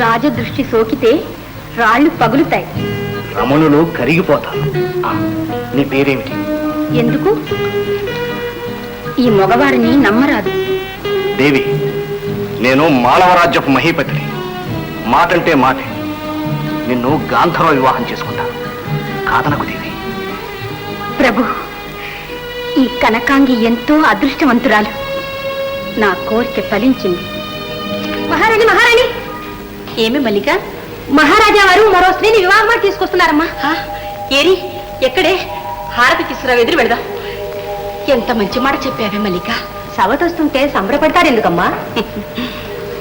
రాజదృష్టి సోకితే రాళ్ళు పగులుతాయి, రమణులు కరిగిపోతారు. నీ పేరేమిటి? ఎందుకు? ఈ మగవారిని నమ్మరాదు. దేవి, నేను మాళవరాజ్యపు మహీపతిని. మాటంటే మాటే. నిన్ను గాంధర్వ వివాహం చేసుకుంటాను. కాదనకు దేవి. ప్రభు, ఈ కనకాంగి ఎంతో అదృష్టవంతురాలు. నా కోరిక ఫలించింది. మహారాణి, మహారాణి! ఏమి మల్లిక? మహారాజా వారు మరో స్త్రీని వివాహం తీసుకొస్తున్నారమ్మా. ఏరి, ఎక్కడే? హారతి తీసుకురా, ఎదురు వెళదాం. ఎంత మంచి మాట చెప్పావే మల్లిక. సవతొస్తుంటే సంబరపడతారు ఎందుకమ్మా?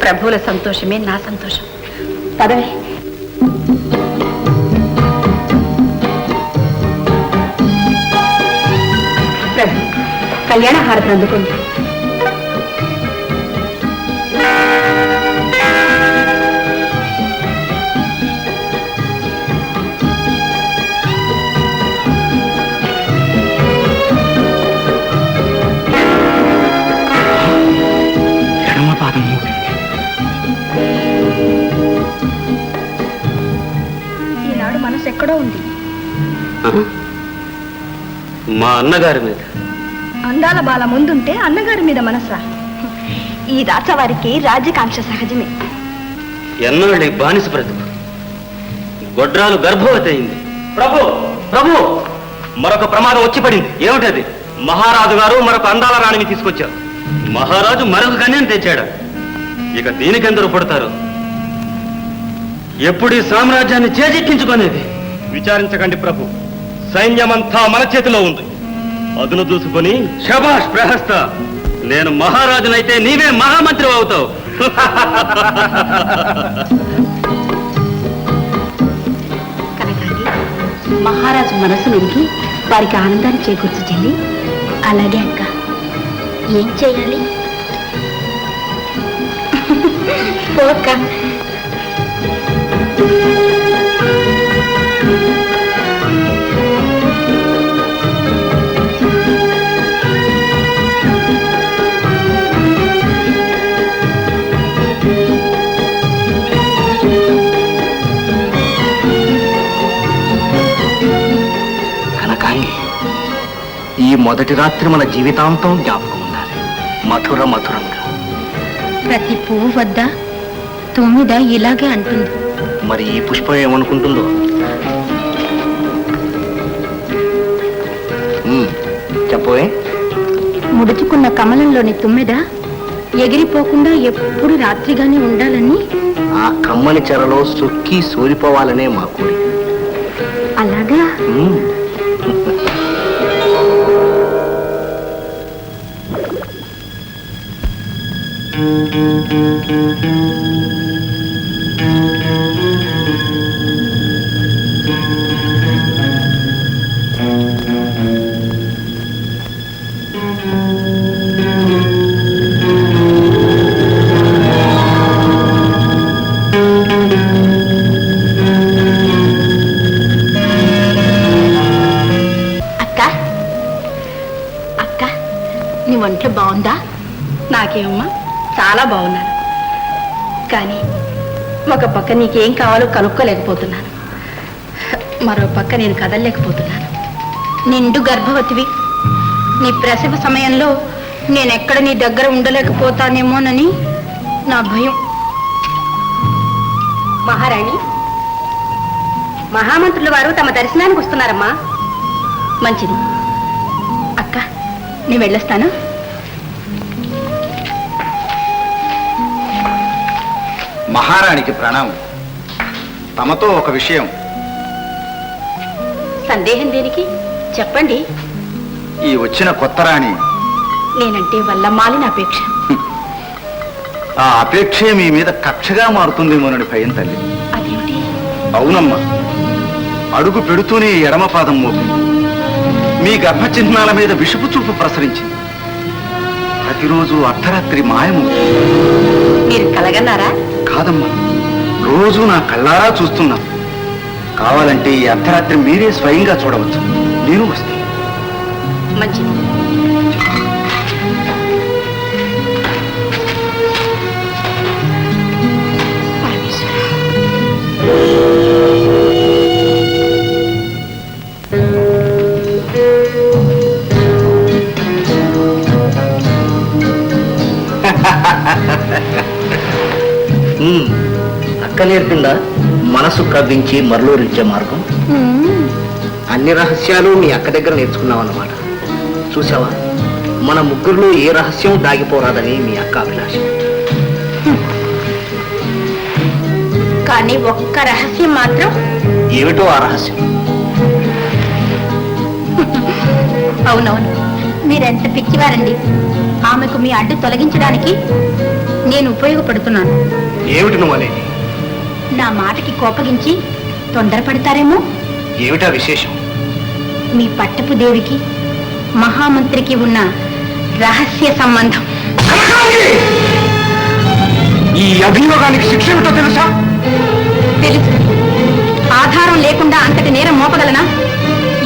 ప్రభువుల సంతోషమే నా సంతోషం. పదవే. ప్రభు, కళ్యాణ హారతి అందుకోండి. ఈనాడు మనసు ఎక్కడో ఉంది. మా అన్నగారి మీద. అందాల బాల ముందుంటే అన్నగారి మీద మనసా? ఈ రాచవారికి రాజ్యకాంక్ష సహజమే. ఎన్నాళ్ళ బానిస బ్రతుకు. గొడ్రాలు గర్భవతి అయింది. ప్రభు, ప్రభు, మరొక ప్రమాదం వచ్చి పడింది. ఏమిటది? మహారాజు గారు మరొక అందాల రాణిని తీసుకొచ్చారు. మహారాజు మరొక కన్యను తెచ్చాడు. ఇక దీనికెందరూ పడతారు? ఎప్పుడు ఈ సామ్రాజ్యాన్ని చేజెక్కించుకునేది? విచారించకండి ప్రభు, సైన్యమంతా మన చేతిలో ఉంది. అదును చూసుకొని శభాష్ ప్రహస్త. నేను మహారాజునైతే నీవే మహామంత్రి అవుతావు. మహారాజు మనసు మెరిగి వారికి ఆనందాన్ని చేకూర్చు చెల్లి. అలాగే అక్క. ఏం చేయాలి? పోక ఈ మొదటి రాత్రి మన జీవితాంతం జ్ఞాపకం ఉండాలి. మధుర మధురంగా. ప్రతి పువ్వు వద్ద తొమ్మిద ఇలాగే అంటుంది. మరి ఈ పుష్పం ఏమనుకుంటుందో? చెప్పోయే. ముడుచుకున్న కమలంలోని తుమ్మెద ఎగిరిపోకుండా ఎప్పుడు రాత్రిగానే ఉండాలని, ఆ కమ్మని చెరలో సొక్కి సోలిపోవాలనే మా కోరిక. అలాగా? నీ ఒంట్లో బాగుందా? నాకేమమ్మా, చాలా బాగున్నాను. కానీ ఒక పక్క నీకేం కావాలో కనుక్కోలేకపోతున్నాను, మరో పక్క నేను కదలలేకపోతున్నాను. నిండు గర్భవతివి. నీ ప్రసవ సమయంలో నేనెక్కడ నీ దగ్గర ఉండలేకపోతానేమోనని నా భయం. మహారాణి, మహామంత్రుల వారు తమ దర్శనానికి వస్తున్నారమ్మా. మంచిది అక్క, నేను వెళ్ళొస్తాను. మహారాణికి ప్రణామం. తమతో ఒక విషయం. సందేహం దేనికి? చెప్పండి. ఈ వచ్చిన కొత్త రాణి నేనంటే వల్ల మాలిన అపేక్ష. ఆ అపేక్షే మీ మీద కక్షగా మారుతుందేమోనని భయం తల్లి. అదేమిటి? అవునమ్మా, అడుగు పెడుతూనే ఎడమ పాదం మోపింది. మీ గర్భ చిహ్నాల మీద విషపు చూపు ప్రసరించింది. ప్రతిరోజు అర్ధరాత్రి మాయము. మీరు కలగన్నారా? కాదమ్మా, రోజు నా కళ్ళారా చూస్తున్నా. కావాలంటే ఈ అర్ధరాత్రి మీరే స్వయంగా చూడవచ్చు. నేను వస్తే. మంచిది. పరమేశ్వర, అక్క నేర్పిందా మనసు కవ్వించి మరలూరించే మార్గం? అన్ని రహస్యాలు మీ అక్క దగ్గర నేర్చుకున్నావు అన్నమాట. చూసావా, మన ముగ్గురులో ఏ రహస్యం దాగిపోరాదని మీ అక్క అభిలాషం. కానీ ఒక్క రహస్యం మాత్రం. ఏమిటో ఆ రహస్యం? అవునవును, మీరెంత పిచ్చివారండి. ఆమెకు మీ అడ్డు తొలగించడానికి నేను ఉపయోగపడుతున్నాను. ఏమిటి నువ్వు అనేది? నా మాటకి కోపగించి తొందరపడతారేమో. ఏమిటా విశేషం? మీ పట్టపు దేవికి మహామంత్రికి ఉన్న రహస్య సంబంధం. ఈ అభియోగానికి శిక్ష ఏమిటో తెలుసా? తెలుసు. ఆధారం లేకుండా అంతటి నేరం మోపగలనా?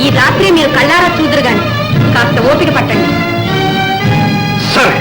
ఈ రాత్రి మీరు కళ్ళారా చూదురు గాని కాస్త ఓపిక పట్టండి. సరే.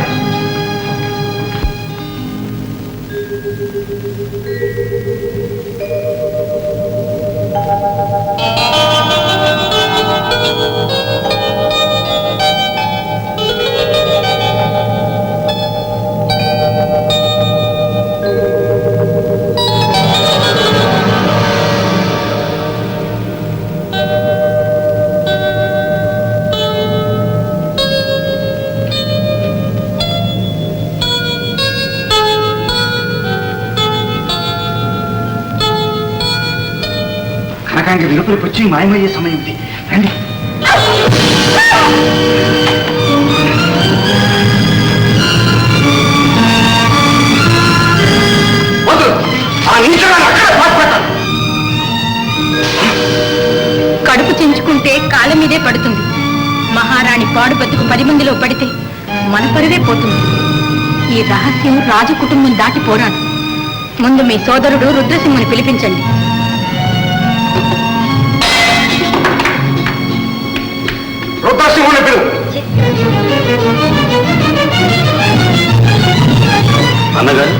కనకాంగి వెలుపలికి వచ్చి మాయమయ్యే సమయం ఇది. రండి. కడుపు చించుకుంటే కాళ్ళ మీదే పడుతుంది. మహారాణి పాడు బతుకు 10 మందిలో పడితే మన పరువే పోతుంది. ఈ రహస్యం రాజు కుటుంబం దాటి పోరాడు. ముందు మీ సోదరుడు రుద్రసింహుని పిలిపించండి. రుద్రసింహుని పిలువు. అన్నగారు,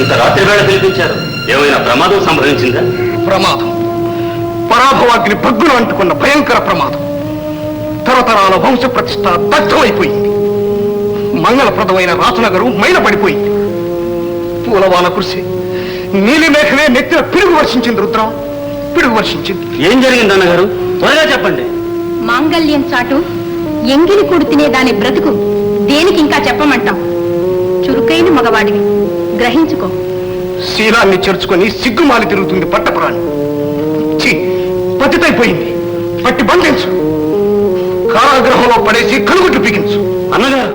ఇంత రాత్రి వేళ పిలిపించారు. ఏమైనా ప్రమాదం సంభవించిందా? ప్రమాదం, పరాభవాగ్ని భగ్గులు అంటుకున్న భయంకర ప్రమాదం. తరతరాల వంశ ప్రతిష్ట దగ్ధమైపోయింది. మంగళప్రదమైన రాజనగరు మైలపడిపోయింది. పూలవాన కురిసి నీలి మేఘమే నెత్తిన పిడుగు వర్షించింది. రుద్ర, పిడుగు వర్షించింది. ఏం జరిగింది అన్నగారు? త్వరగా చెప్పండి. మాంగళ్యం చాటు ఎంగిలి కూడు తినే దాని బ్రతుకు దేనికి ఇంకా చెప్పమంటాం? చురుకైన మగవాడివి, గ్రహించుకో. శీలాన్ని చేర్చుకొని సిగ్గుమాలి తిరుగుతుంది పట్టపురాణి. పతితైపోయింది. పట్టి బంధించు, కారాగృహంలో పడేసి కలుగుట్టు బిగించు. అన్నగారు,